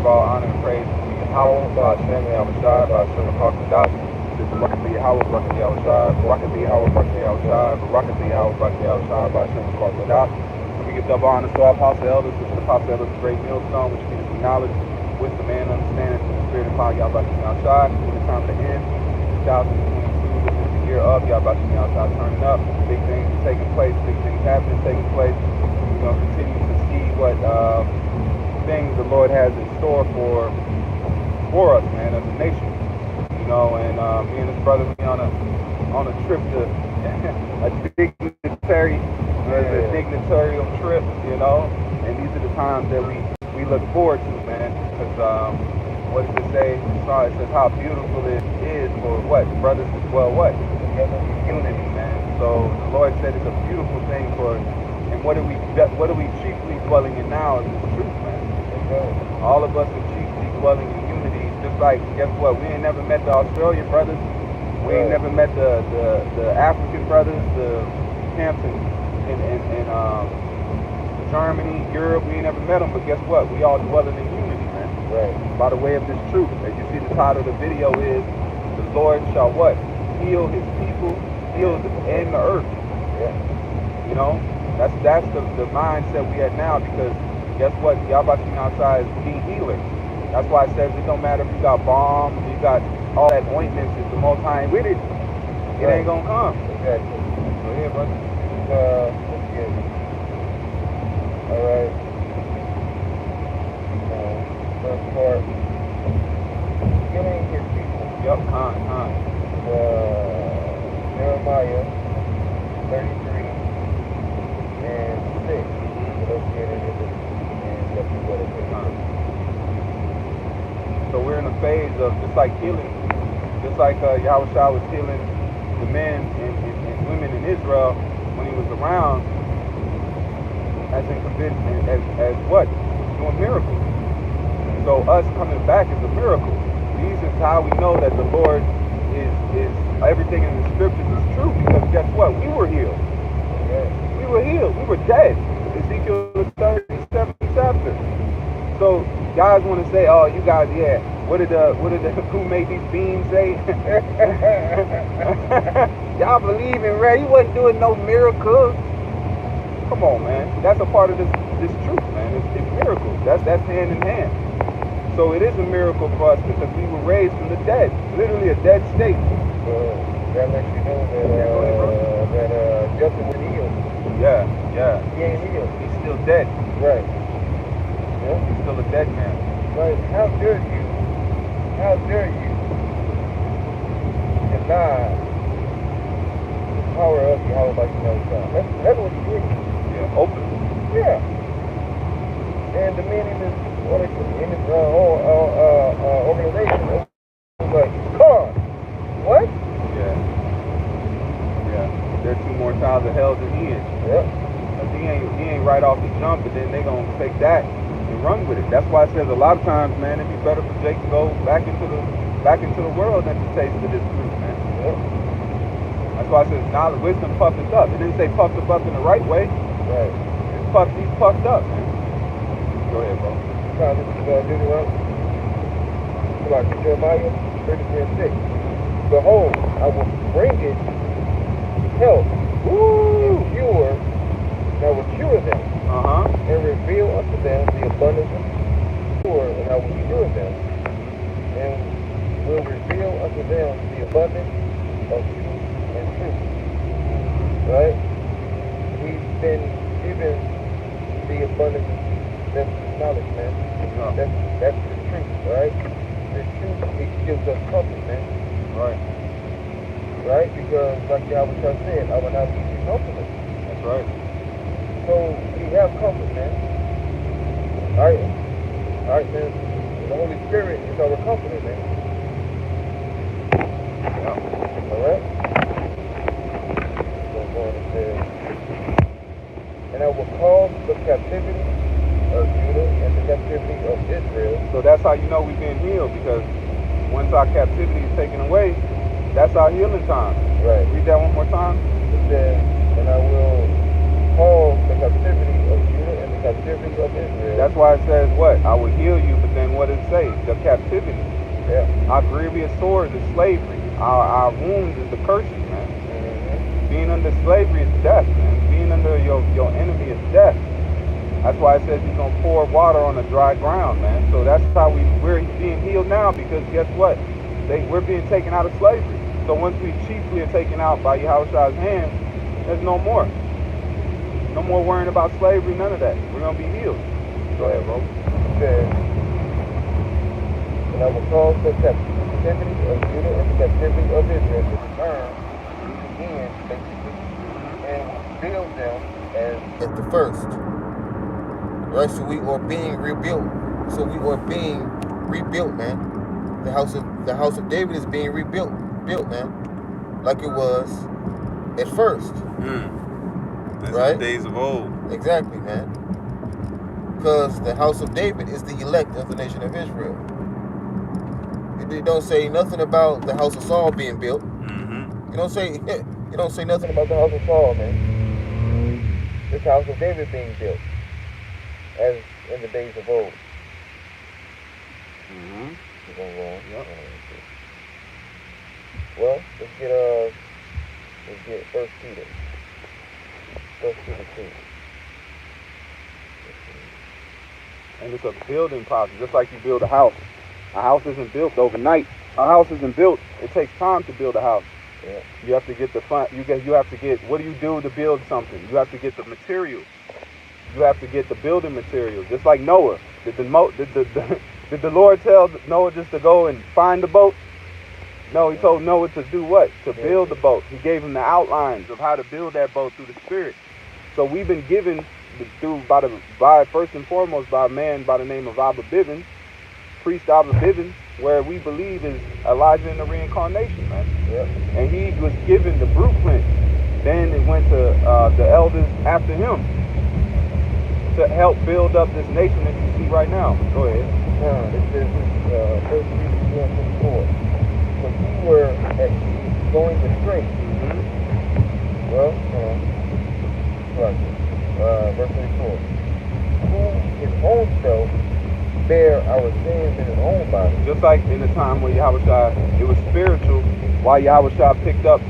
all honor and praise to Yahweh, by Shem Yahushai, by Shem Chakadash. This is Barak Yahweh, Barak Yahushai, Barak Yahweh, Barak Yahushai, Barak Yahweh, Barak Yahushai, by Shem Chakadash. We give double honor to our apostle elders, which is the apostle elders of Great Millstone, which means knowledge, wisdom, and understanding through the spirit and power of Yahweh Yahushai. In the time of the end, 2022, this is the year of Yahweh Yahushai turning up. Big things taking place, big things happening, taking place. We're going to continue to see what things the Lord has in store for us, man, as a nation. You know, and me and his brother, we on a trip to a dictatorial trip, you know. And these are the times that we look forward to, man, because what does it say? It says how beautiful it is for what brothers to dwell what unity, man. So the Lord said it's a beautiful thing for. And what are we chiefly dwelling in now is the truth, man. All of us are chiefly dwelling in unity. Just like, guess what? We ain't never met the Australian brothers. We ain't never met the African brothers, the camps in Germany, Europe. We ain't never met them. But guess what? We all dwelling in unity, man. Right. By the way of this truth. As you see, the title of the video is "The Lord shall what? Heal His people, heal and the earth." Yeah. You know. That's the mindset we at now, because guess what? Yahweh outside is the healer. That's why it says it don't matter if you got bombs, you got all that ointments, if the Most High ain't with it, it ain't gonna come. Exactly. So yeah, brother. Let's get it. All right. First part. Healing His people. Yep, Jeremiah 33. And 6. Let's get it and let's see what it is. So we're in a phase of just like healing, just like Yahushua was healing the men and women in Israel when he was around, as what? Doing miracles. So us coming back is a miracle. This is how we know that the Lord is everything in the scriptures is true, because guess what? We were healed. We were healed. We were dead. Ezekiel 37 chapter. So guys want to say, "Oh, you guys, yeah. What did who made these beans say?" Y'all believe in Ray? He wasn't doing no miracles. Come on, man. That's a part of this truth, man. It's miracles. That's hand in hand. So it is a miracle for us because we were raised from the dead, literally a dead state. That lets you know that Justin was healed. Yeah. He ain't healed. He's still dead. Right. Yeah. He's still a dead man. Right. How dare you deny the power of Yahweh like you know God? That's what he did. Yeah, openly. Yeah. And the men in his organization was like, God, what? Yeah. They're 2 more times of hell than he is. Yeah. He ain't right off the jump, but then they gonna take that and run with it. That's why it says a lot of times, man, it'd be better for Jake to go back into the world than to taste of this fruit, man. Yeah. That's why it says knowledge, wisdom puffeth up. It didn't say puffed up in the right way. Right. He's puffed up, man. Go ahead, bro. This is Deuteronomy. Like Jeremiah 33 and 6. Behold, I will bring it health, cure, and I will cure them, and reveal unto them the abundance of cure, and I will cure them, and will reveal unto them the abundance of truth and truth. Right? We've been given the abundance of knowledge, man. That's the truth, right? The truth, it gives us comfort, man. Right? Because like Yahweh said, I will not leave you comfortless. That's right. So we have comfort, man. Alright, man. The Holy Spirit is our comforter, man. Yeah. Alright? So go on and say, and I will cause the captivity of Judah and the captivity of Israel. So that's how you know we've been healed, because once our captivity is taken away, that's our healing time. Right. Read that one more time. It says, and I will cause the captivity of Judah and the captivity of Israel. That's why it says what? I will heal you, but then what does it say? The captivity. Yeah. Our grievous sores is slavery. Our wounds is the curses, man. Mm-hmm. Being under slavery is death, man. Being under your enemy is death. That's why it says he's gonna pour water on the dry ground, man. So that's how we're being healed now, because guess what? We're being taken out of slavery. So once we chiefly are taken out by Yahushua's hand, there's no more. No more worrying about slavery, none of that. We're gonna be healed. Go ahead, bro. It says, and I will cause the captivity of Judah and the captivity of Israel to return again, basically, and will build them as the first. Right, so we are being rebuilt. So we are being rebuilt, man. The house of David is being built, man, like it was at first. That's right? the days of old. Exactly, man. Because the house of David is the elect of the nation of Israel. It don't say nothing about the house of Saul being built. Mm-hmm. You don't say nothing about the house of Saul, man. This house of David being built, as in the days of old. Mm-hmm. Yep. Well, let's get 1 Peter. 1 Peter 2. And it's a building process, just like you build a house. A house isn't built overnight. A house isn't built. It takes time to build a house. Yeah. You have to get the fun. You have to get. What do you do to build something? You have to get the materials. You have to get the building materials. Just like Noah. Did the Lord tell Noah just to go and find the boat? No, he told Noah to do what? To build the boat. He gave him the outlines of how to build that boat through the Spirit. So we've been given by first and foremost by a man by the name of Abba Bivens, priest Abba Bivens, where we believe is Elijah in the reincarnation, man. Yep. And he was given the blueprint. Then it went to the elders after him to help build up this nation that you see right now. Go ahead. It says 1 Peter 1:24. So we were at least going astray. Mm-hmm. Well, verse 24. Who his own self bear our sins in his own body. Just like in the time when Yahushua, it was spiritual, while Yahushua picked up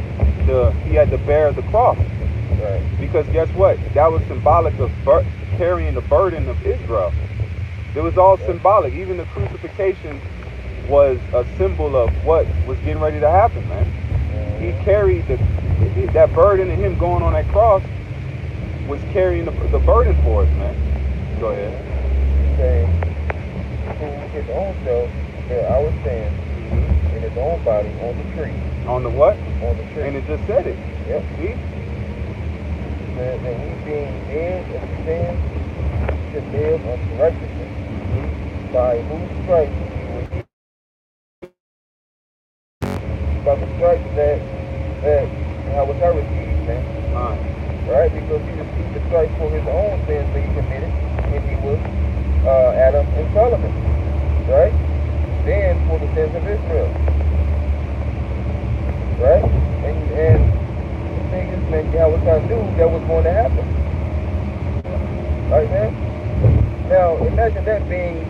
he had to bear the cross. Right. Because guess what? That was symbolic of carrying the burden of Israel. It was all symbolic. Even the crucifixion was a symbol of what was getting ready to happen, man. He carried that burden, and him going on that cross was carrying the burden for us, man. Go ahead. Saying, who his own self bear our sins in his own body on the tree. On the what? On the tree. And it just said it. Yep. See? That we being dead in sin should live unto righteousness. By whose stripes we were healed. By the stripes that was our received, man. Right? Because he received the stripes for his own sins that he committed when he was Adam and Solomon. Right? Then for the sins of Israel. Right? And the thing is, man, Yahweh knew that was going to happen. Right, man? Now, imagine that being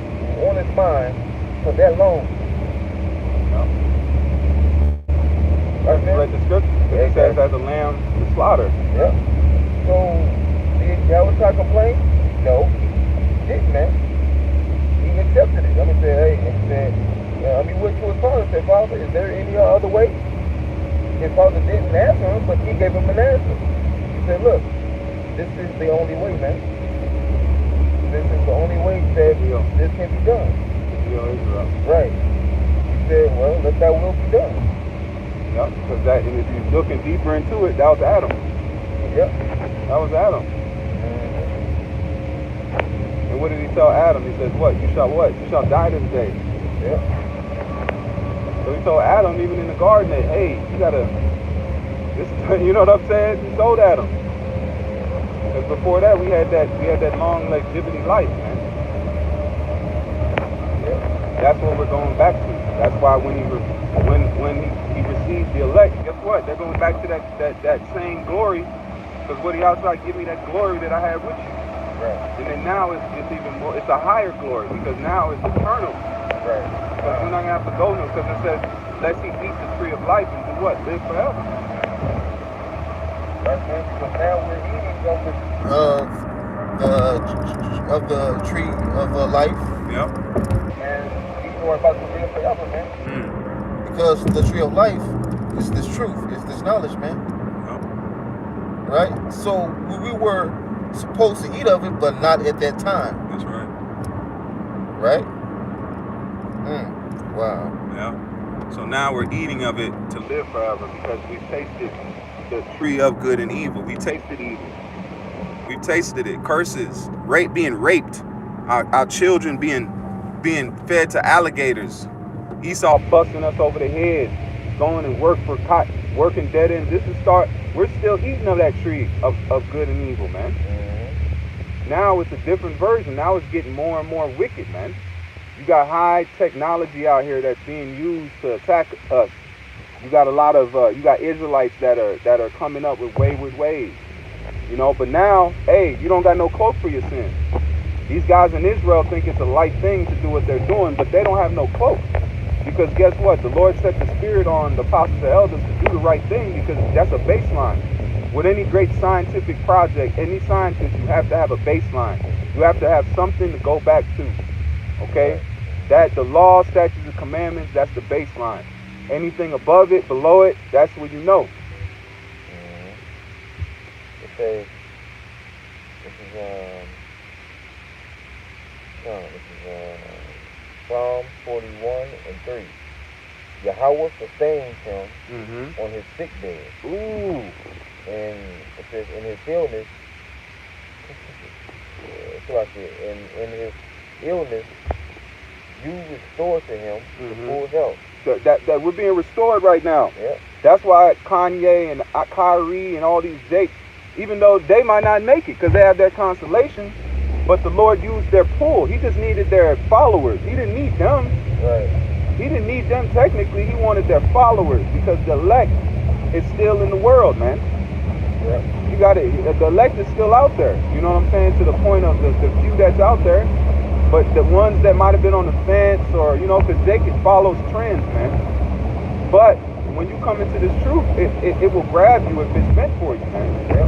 on his mind for that long. Right, man? Read the scripture. It says as a lamb to slaughter. Yeah. So, did Yahweh complain? No, he didn't, man. He accepted it. Went to his father and said, Father, is there any other way? His father didn't answer him, but he gave him an answer. He said, look, this is the only way, man. This is the only way that this can be done. Right. He said, well, let thy will be done. Yep, because if you're looking deeper into it, that was Adam. Yep. That was Adam. And what did he tell Adam? He says, what? You shall die this day. Yep. So he told Adam, even in the garden, that, hey, you gotta, you know what I'm saying? He told Adam. Because before that, we had that long longevity life, man. Yep. That's what we're going back to. That's why when he received the elect, guess what? They're going back to that same glory. Because what he also like, give me that glory that I had with you. Right. And then now it's even more, it's a higher glory because now it's eternal. Right. Because we're not going to have to go no, because it says, lest he eat the tree of life and do what? Live forever. Right, man. Because now we're eating of the tree of life. Yep. and people are about to live forever, man. Because the tree of life is this truth, is this knowledge, man. Yep. Right? So we were supposed to eat of it, but not at that time. That's right. Right? Wow. Yeah. So now we're eating of it to live forever because we've tasted the tree of good and evil. We tasted evil. We've tasted it. Curses, being raped, our children being fed to alligators, Esau busting us over the head, going and working dead ends. We're still eating of that tree of good and evil, man. Now it's a different version. Now it's getting more and more wicked, man. You got high technology out here that's being used to attack us. You got a lot of you got Israelites that are coming up with wayward ways, you know. But now, hey, you don't got no cloak for your sins. These guys in Israel think it's a light thing to do what they're doing, but they don't have no cloak. Because guess what? The Lord set the spirit on the apostles and elders to do the right thing because that's a baseline. With any great scientific project, any scientist, you have to have a baseline. You have to have something to go back to. Okay? That the law, statutes, and commandments, that's the baseline. Anything above it, below it, that's what you know. It says, this is Psalm 41:3. Yahweh sustains him on his sick bed. Ooh. And it says, in his illness, in his illness, you restore to him full health. That we're being restored right now. Yeah. That's why Kanye and Kyrie and all these Jakes, even though they might not make it because they have their consolation, but the Lord used their pull. He just needed their followers. He didn't need them. Right. He didn't need them technically. He wanted their followers because the elect is still in the world, man. Yeah. You got it. The elect is still out there. You know what I'm saying? To the point of the few that's out there. But the ones that might have been on the fence or, you know, because Jake follows trends, man. But when you come into this truth, it will grab you if it's meant for you, man. Yeah.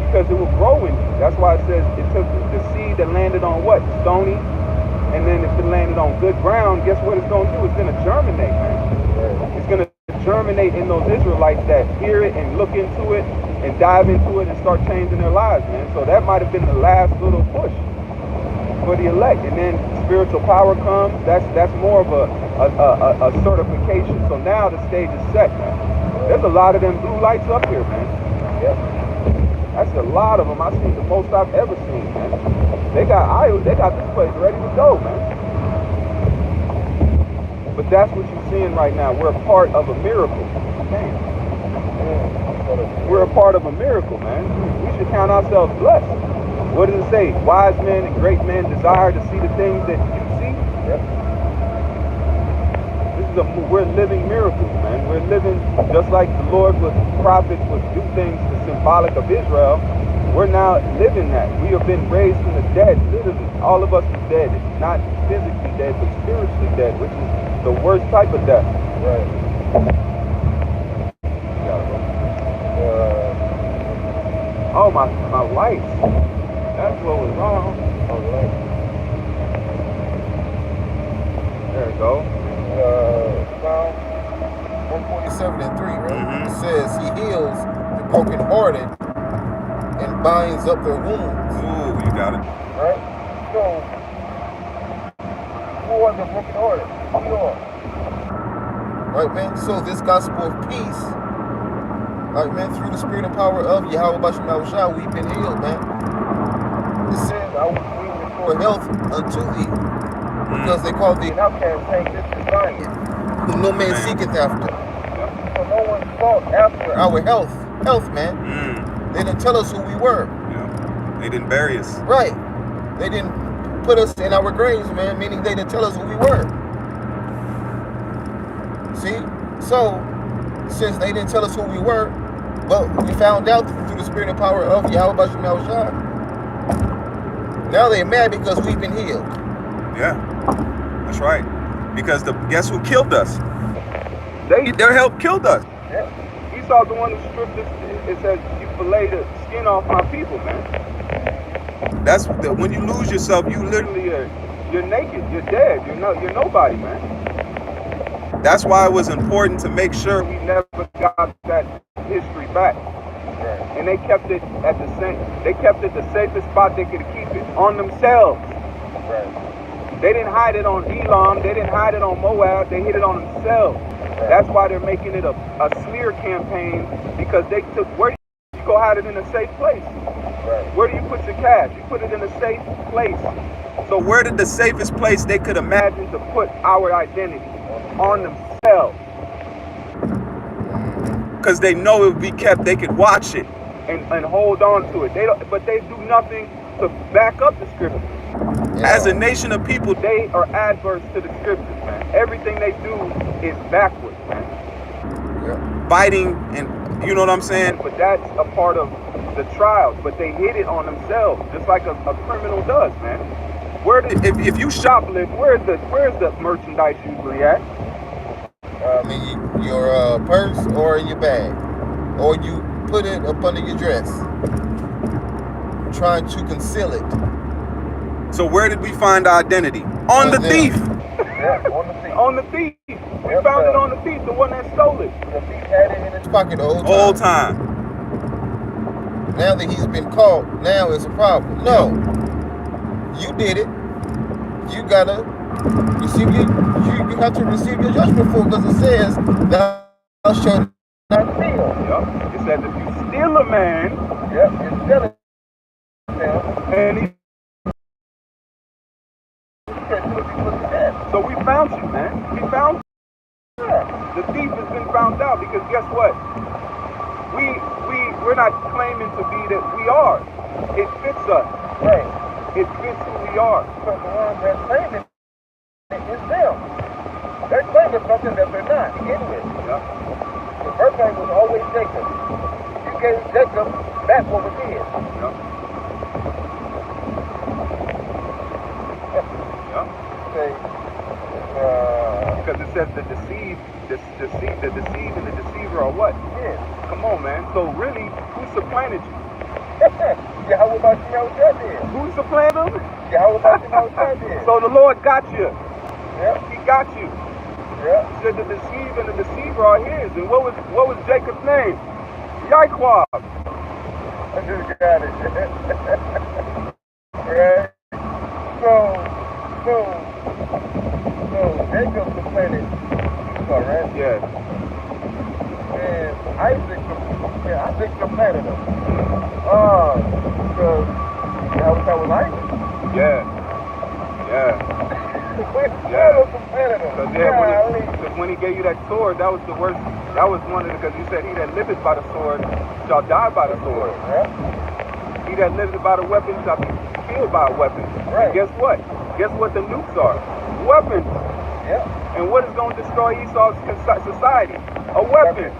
Because it will grow in you. That's why it says it took the seed that landed on what? Stony. And then if it landed on good ground, guess what it's going to do? It's going to germinate, man. Right. It's going to germinate in those Israelites that hear it and look into it and dive into it and start changing their lives, man. So that might have been the last little push for the elect. And then spiritual power comes. That's more of a certification. So now the stage is set, man. There's a lot of them blue lights up here, man. Yep. That's a lot of them. I've seen the most I've ever seen, man. They got this place ready to go, man. But that's what you're seeing right now. We're a part of a miracle. Man. We're a part of a miracle, man. We should count ourselves blessed. What does it say? Wise men and great men desire to see the things that you see. Yep. We're living miracles, man. We're living just like the Lord with prophets would do things symbolic of Israel. We're now living that. We have been raised from the dead, literally. All of us are dead. Not physically dead, but spiritually dead, which is the worst type of death. Right. Oh, my lights. That's what was wrong. All right. There we go. Psalm 147:3, right? It says he heals the brokenhearted and binds up their wounds. Ooh, you got it. Right? So, who are the brokenhearted? We are. Right, man? So this gospel of peace, right, man, through the spirit and power of Yahweh Bashem Yahushua, we've been healed, man. It says, I will restore health unto thee. Because they call thee outcast take this to science. who no man seeketh after. So no one sought after Our health, man. They didn't tell us who we were. Yeah. They didn't bury us. Right. They didn't put us in our graves, man, meaning they didn't tell us who we were. See? So, since they didn't tell us who we were, but we found out through the spirit and power of Yahweh Bashem Yahushua, Now they're mad because we've been healed. Yeah, that's right. Because guess who killed us? Their help killed us. Yeah. Esau's the one who stripped us. It says you fillet the skin off my people, man. That's when you lose yourself, you literally you're naked, you're dead, you're nobody, man. That's why it was important to make sure we never got that history back. Right. And they kept it at the safest spot they could keep it, on themselves. Right. They didn't hide it on Elam, they didn't hide it on Moab, they hid it on themselves. Right. That's why they're making it a smear campaign, because they took, where do you go hide it in a safe place? Right. Where do you put your cash? You put it in a safe place. So where did the safest place they could imagine to put our identity? On themselves. Because they know it would be kept, they could watch it and hold on to it. But they do nothing to back up the scriptures. Yeah. As a nation of people, they are adverse to the scriptures, man. Everything they do is backwards, man. Yeah. Fighting, and you know what I'm saying? But that's a part of the trials. But they hid it on themselves, just like a criminal does, man. If you shoplift, where's the merchandise usually at? Your purse or in your bag, or you put it up under your dress, trying to conceal it. So where did we find our identity? On the thief. Yeah, on the thief. On the thief. We found it on the thief, the one that stole it. The thief had it in his Pocket the whole time. Now that he's been caught, now it's a problem. No, you did it. You gotta receive you have to receive your judgment for it, because it says thou shalt not steal. Yep. It says if you steal a man, yep, it's stealing him, and so we found you, man. We found you. Yeah. The thief has been found out, because guess what? We're not claiming to be that we are. It fits us. Right. It fits who we are. But the one that's claiming is them. They're claiming something that they're not to begin with. Yeah. The first name was always Jacob. You gave Jacob back what was his. Yeah. Say, because it says the deceived and the deceiver are what? Yeah. Come on, man. So really, who supplanted you? Yahweh Bashimel did. Who supplanted them? Yahweh Bashimel did. So the Lord got you. Yep. He got you. Yep. He said the deceived and the deceiver are his. And what was Jacob's name? Yaquab. I just got it. Right? So Jacob supplanted Esau, right? Yes. And Isaac supplanted him. Because that was Isaac. Yeah. Because when he gave you that sword, that was the worst. That was one of the, because you said he that liveth by the sword shall die by the sword. Yeah. He that liveth by the weapon shall be killed by a weapon. Right. And guess what? Guess what the nukes are? Weapons. Yeah. And what is going to destroy Esau's society? A weapon.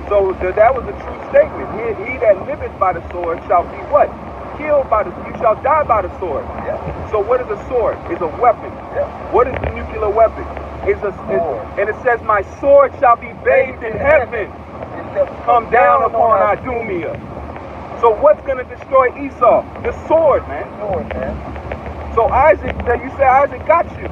So that was a true statement. He that liveth by the sword shall be what? Killed by you shall die by the sword. Yeah. So what is a sword? It's a weapon. Yeah. What is the nuclear weapon? It's sword. And it says, my sword shall be bathed in heaven. Come down upon Idumea. So what's going to destroy Esau? The sword, man. Sword, man. So Isaac, you say Isaac got you.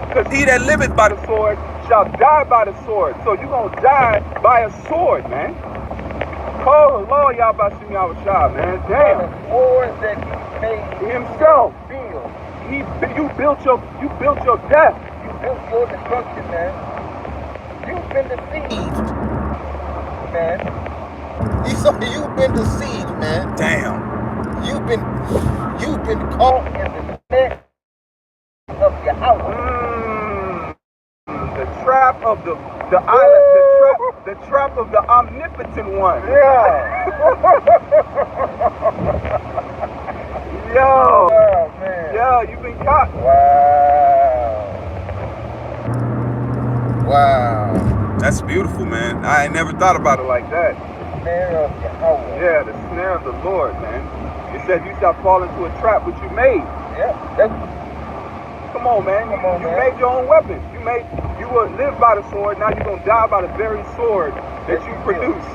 Because he that liveth by the sword shall die by the sword. So you're going to die by a sword, man. Call the law, Yahbashim Yahushua, man. Damn. The sword that he made himself. Feel. You built your death. You built your destruction, man. You've been deceived, man. You've been deceived, man. Damn. You've been caught in the net of Yahweh. The trap of the trap of the omnipotent one. Yeah. Yo. Oh, man. Yo, you've been caught. Wow. That's beautiful, man. I ain't never thought about it like that. The snare of Yahweh. Yeah, the snare of the Lord, man. It says you shall fall into a trap which you made. Yeah, that's Come on, man. Come on, you man. made your own weapons. You will live by the sword. Now you're gonna die by the very sword that you produced.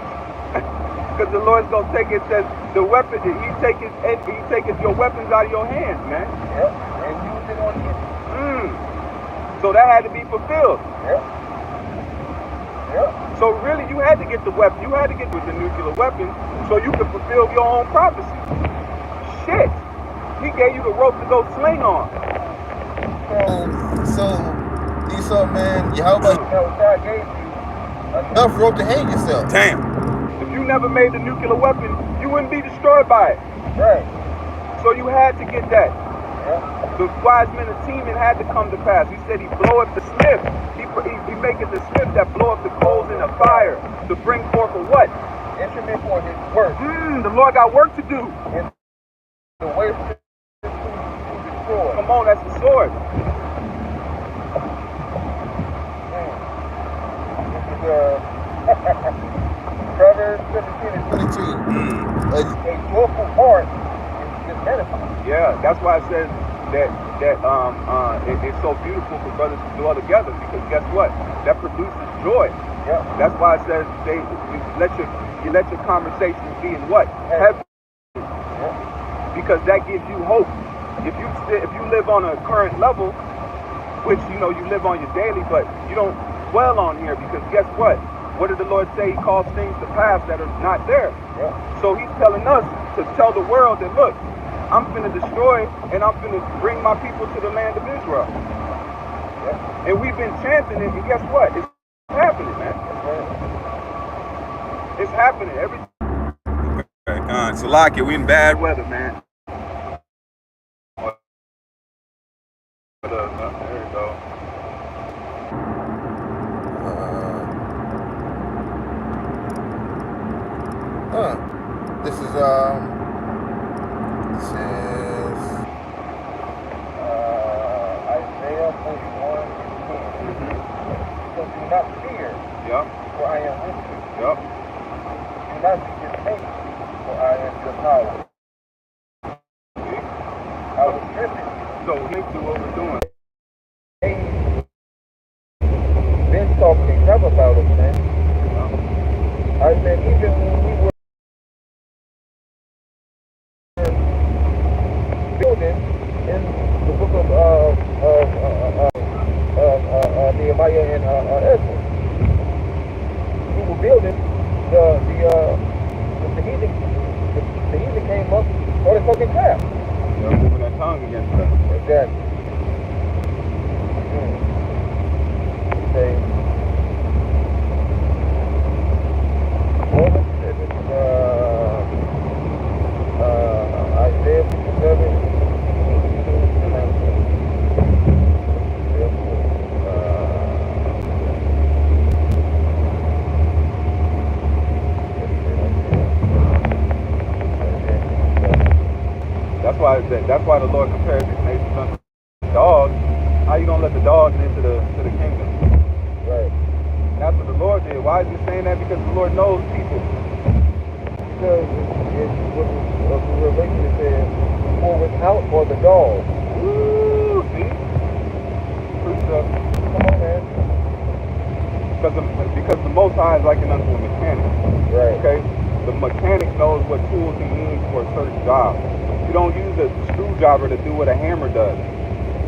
Because the Lord's gonna take it. Says the weapon. He taketh your weapons out of your hands, man. Yep. And use it on you. So that had to be fulfilled. Yep. Yep. So really, you had to get the weapon. You had to get with the nuclear weapon so you could fulfill your own prophecy. Shit. He gave you the rope to go sling on. So Esau, man, Yahweh God gave you enough rope to hang yourself. Damn. If you never made the nuclear weapon, you wouldn't be destroyed by it. Right. So you had to get that. Yeah. The wise men of Teman had to come to pass. He said he bloweth the smith. He maketh the smith that bloweth the coals in the fire to bring forth a what? Instrument for his work. The Lord got work to do. And the way to destroy. Come on, that's the sword. This is Proverbs 17 and 22. 22. A joyful heart is medicine. Yeah, that's why it says that it's so beautiful for brothers to dwell together, because guess what? That produces joy. Yeah. That's why it says you let your conversations be in what? Heaven. Yeah. Because that gives you hope. If you live on a current level, which you live on your daily, but you don't dwell on here, because guess what? What did the Lord say? He calls things to pass that are not there. Yeah. So he's telling us to tell the world that, look, I'm finna destroy and I'm finna bring my people to the land of Israel. Yeah. And we've been chanting it, and guess what? It's happening, man. It's happening. Okay, God. Salakia, we in bad weather, man. There you go. This is Isaiah 41 and 10. So do not fear, Yep. for I am with you. Yep. Do not be dismayed, for I am your power. I will strengthen you. So link to what we're doing. Been talking enough about it, man. I said even when we were building in the book of Nehemiah and Ezra, we were building the heathen came up, started talking crap. Yeah, moving that tongue against us. Exactly. Say, Isaiah 57. That's why the Lord compares these nations unto dogs. How you gonna let the dogs into the kingdom? Right. That's what the Lord did. Why is he saying that? Because the Lord knows people. Because it's what Revelation says, for without are the dogs. Woo! See? Precept. Come on, man. Because the Most High is likened unto a mechanic. Right. Okay? The mechanic knows what tools he needs for a certain job. You don't use a screwdriver to do what a hammer does.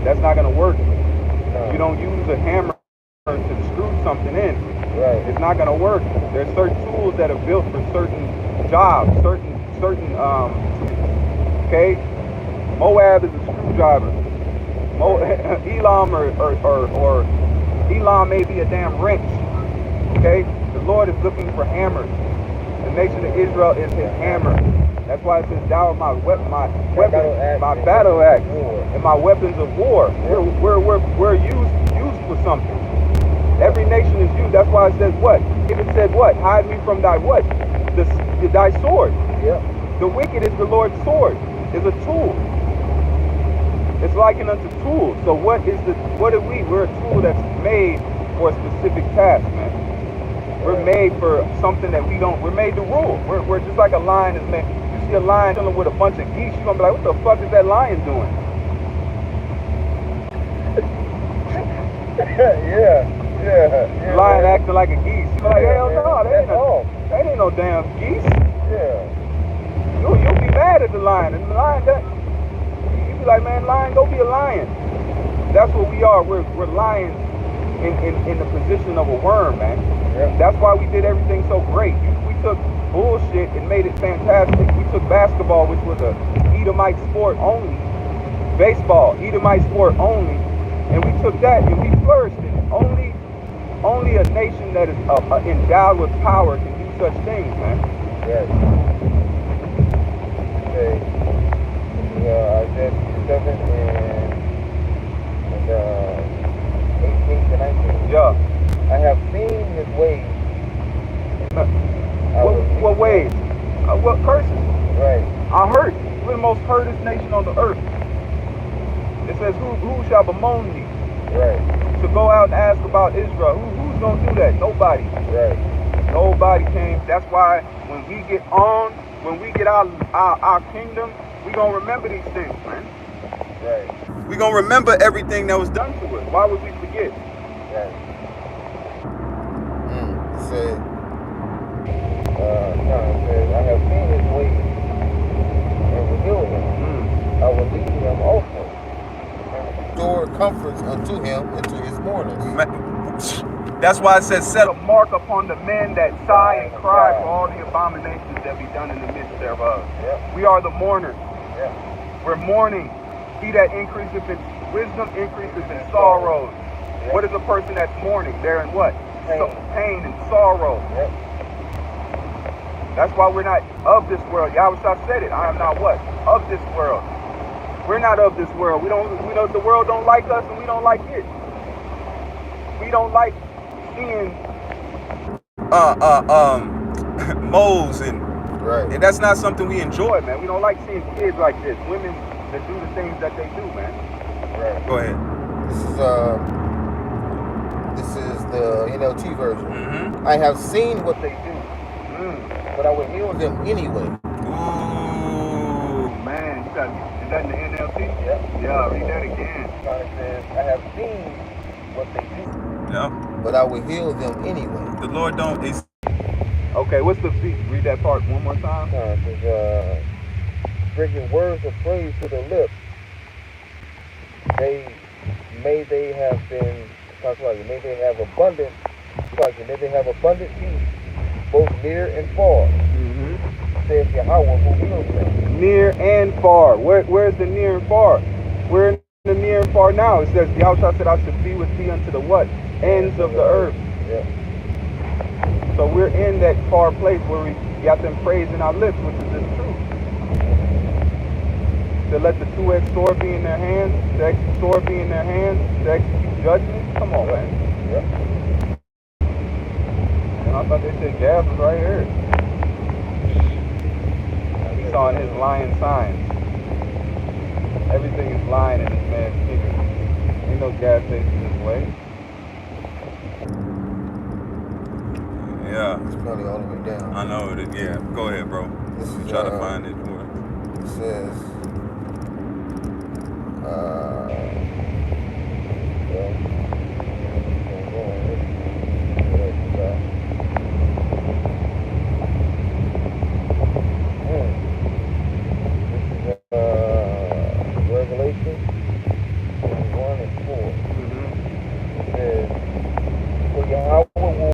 That's not going to work. No. You don't use a hammer to screw something in. Right. It's not going to work. There's certain tools that are built for certain jobs, certain okay? Moab is a screwdriver. Elam or Elam may be a damn wrench. Okay? The Lord is looking for hammers. The nation of Israel is his hammer. That's why it says, thou art my battle axe, and my weapons of war. We're used for something. Every nation is used. That's why it says what? If it said what? Hide me from thy what? Thy sword. Yeah. The wicked is the Lord's sword. Is a tool. It's likened unto tools. So what are we? We're a tool that's made for a specific task, man. We're made for something that we're made to rule. We're just like a lion is made. You see a lion chilling with a bunch of geese, you're gonna be like, what the fuck is that lion doing? yeah. Lion acting like a geese. You're like, hell no, that ain't no damn geese. Yeah. You'll be mad at the lion, and the lion, you be like, man, lion, go be a lion. That's what we are. We're lions in the position of a worm, man. Yep. That's why we did everything so great. We took bullshit and made it fantastic. We took basketball, which was a Edomite sport only, baseball, Edomite sport only, and we took that and we flourished in it. Only a nation that is endowed with power can do such things, man. Yes. Okay. Isaiah 7 and 18 to 19. Yeah. I have seen his ways. What ways? What curses? Right. I hurt. We're the most hurtest nation on the earth. It says, who shall bemoan thee? Right. To go out and ask about Israel. Who's going to do that? Nobody. Right. Nobody came. That's why when we get our kingdom, we're going to remember these things, man. Right. We're going to remember everything that was done to us. Why would we forget? Right. It said, No, it says, I have seen his ways and will heal him. I will lead him also. restore comforts unto him and to his mourners. That's why it says, set a mark upon the men that sigh and cry for all the abominations that be done in the midst thereof. Yep. We are the mourners. Yep. We're mourning. He that increaseth in wisdom increaseth in sorrows. Yep. What is a person that's mourning? They're in what? Pain. Pain and sorrow. Yep. That's why we're not of this world. Yahweh said it. I am not what? Of this world. We're not of this world. We know the world don't like us and we don't like it. We don't like seeing moles and that's not something we enjoy, man. We don't like seeing kids like this, women that do the things that they do, man. Right. Go ahead. This is the NLT version. Mm-hmm. I have seen what they do, but I will heal them anyway. Ooh, man, is that in the NLT? Yep. Yeah, read that again. It says, I have seen what they do. Yeah. But I will heal them anyway. The Lord don't. Okay, what's the beat? Read that part one more time. It says, bringing words of praise to their lips. May they have abundant peace, both near and far. Mm-hmm. Says Yahweh who heals them. Near and far. Where's the near and far? We're in the near and far now. It says, Yahweh said, I should be with thee unto the what? Ends of the earth. Yeah. So we're in that far place where we got them praise in our lips, which is this truth. To let the two-edged sword be in their hands, the extra sword be in their hands, to execute judgment. Come on, man. Yeah. And I thought they said gas was right here. He saw in his lion signs. Everything is lying in this man's figure. Ain't no gas station this way. Yeah. It's probably all the way down. I know it. Yeah. Go ahead, bro. This is, Try to find it more. It says,